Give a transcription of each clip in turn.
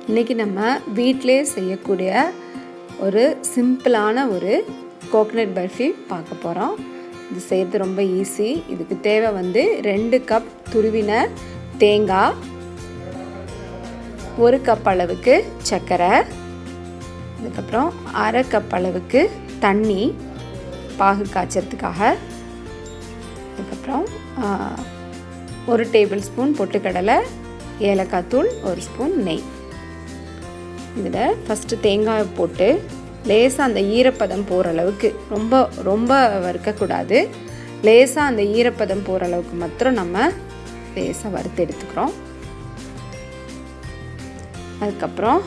இன்றைக்கி நம்ம வீட்டிலே செய்யக்கூடிய ஒரு சிம்பிளான ஒரு கோகனட் பர்ஃபி பார்க்க போகிறோம். இது செய்கிறது ரொம்ப ஈஸி. இதுக்கு தேவை 2 கப் துருவின தேங்காய், 1 கப் அளவுக்கு சர்க்கரை, அதுக்கப்புறம் அரை கப் அளவுக்கு தண்ணி பாகு காய்ச்சறதுக்காக, அதுக்கப்புறம் 1 டேபிள் ஸ்பூன் பொட்டுக்கடலை, ஏலக்காய் தூள், 1 ஸ்பூன் நெய். இதில் ஃபஸ்ட்டு தேங்காயை போட்டு லேசாக அந்த ஈரப்பதம் போகிற அளவுக்கு, ரொம்ப வறுக்கக்கூடாது, லேசாக அந்த ஈரப்பதம் போகிற அளவுக்கு மாத்திரம் நம்ம லேசாக வறுத்து எடுத்துக்கிறோம். அதுக்கப்புறம்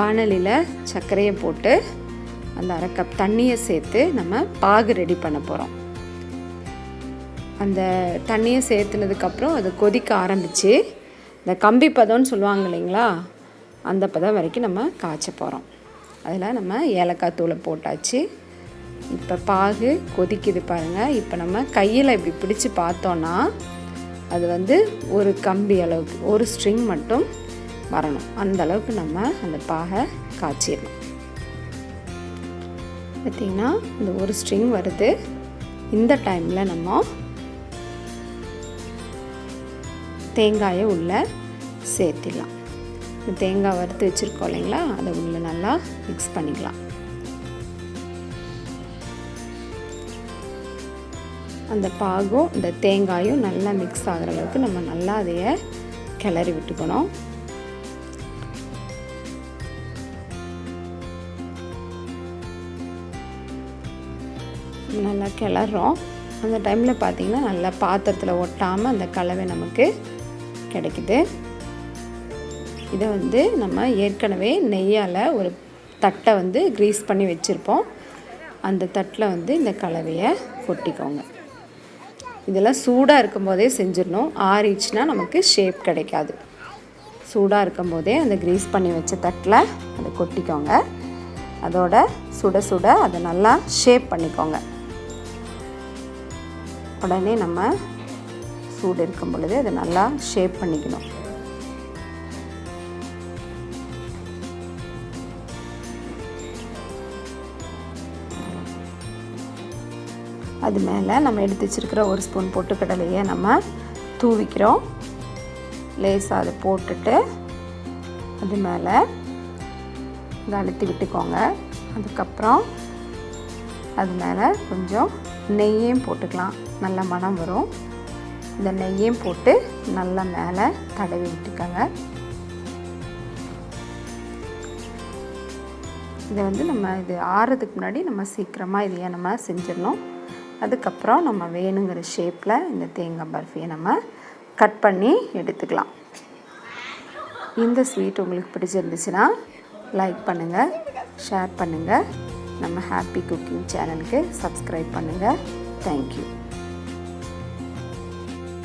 வாணலியில் சர்க்கரையை போட்டு அந்த அரை கப் தண்ணியை சேர்த்து நம்ம பாகு ரெடி பண்ண போகிறோம். அந்த தண்ணியை சேர்த்துனதுக்கப்புறம் அது கொதிக்க ஆரம்பித்து இந்த கம்பி பதம்னு சொல்லுவாங்க இல்லைங்களா, அந்த பதம் வரைக்கும் நம்ம காய்ச்ச போகிறோம். அதில் நம்ம ஏலக்காய் தூளை போட்டாச்சு. இப்போ பாகு கொதிக்குது பாருங்கள். இப்போ நம்ம கையில் இப்படி பிடிச்சி பார்த்தோன்னா அது ஒரு கம்பி அளவுக்கு, ஒரு ஸ்ட்ரிங் மட்டும் வரணும். அந்த அளவுக்கு நம்ம அந்த பாகை காய்ச்சிடணும். பார்த்திங்கன்னா இந்த ஒரு ஸ்ட்ரிங் வருது. இந்த டைமில் நம்ம தேங்காயை உள்ளே சேர்த்திடலாம். தேங்காய் வறுத்து வச்சுருக்கோம் இல்லைங்களா, அதை உள்ளே நல்லா மிக்ஸ் பண்ணிக்கலாம். அந்த பாகும் இந்த தேங்காயும் நல்லா மிக்ஸ் ஆகிற அளவுக்கு நம்ம நல்லா அதைய கிளறி விட்டுக்கணும். நல்லா கிளறோம். அந்த டைமில் பார்த்திங்கன்னா நல்லா பாத்திரத்தில் ஒட்டாமல் அந்த கலவை நமக்கு கிடைக்குது. இதை நம்ம ஏற்கனவே நெய்யால் ஒரு தட்டை க்ரீஸ் பண்ணி வச்சுருப்போம். அந்த தட்டில் இந்த கலவையை கொட்டிக்கோங்க. இதெல்லாம் சூடாக இருக்கும்போதே செஞ்சிடணும். ஆறிடுச்சுன்னா நமக்கு ஷேப் கிடைக்காது. சூடாக இருக்கும்போதே அந்த க்ரீஸ் பண்ணி வச்ச தட்டில் அதை கொட்டிக்கோங்க. அதோட சுட சுட அதை நல்லா ஷேப் பண்ணிக்கோங்க. உடனே நம்ம சூடு இருக்கும் பொழுது அதை நல்லா ஷேப் பண்ணிக்கணும். அது மேலே நம்ம எடுத்து வச்சுருக்கிற 1 ஸ்பூன் பொட்டுக்கடலையை நம்ம தூவிக்கிறோம். லேசாக அதை போட்டுட்டு அது மேலே அதை அழுத்தி விட்டுக்கோங்க. அதுக்கப்புறம் அது மேலே கொஞ்சம் நெய்யும் போட்டுக்கலாம். நல்ல மணம் வரும். இந்த நெய்யும் போட்டு நல்லா மேலே தடவி விட்டுக்கோங்க. இதை நம்ம இது ஆறுறதுக்கு முன்னாடி நம்ம சீக்கிரமாக இதையே நம்ம செஞ்சிடணும். அதுக்கப்புறம் நம்ம வேணுங்கிற ஷேப்பில் இந்த தேங்காய் பர்ஃபியை நம்ம கட் பண்ணி எடுத்துக்கலாம். இந்த ஸ்வீட் உங்களுக்கு பிடிச்சிருந்துச்சுன்னா லைக் பண்ணுங்கள், ஷேர் பண்ணுங்கள். நம்ம ஹாப்பி குக்கிங் சேனலுக்கு சப்ஸ்கிரைப் பண்ணுங்கள். தேங்க்யூ.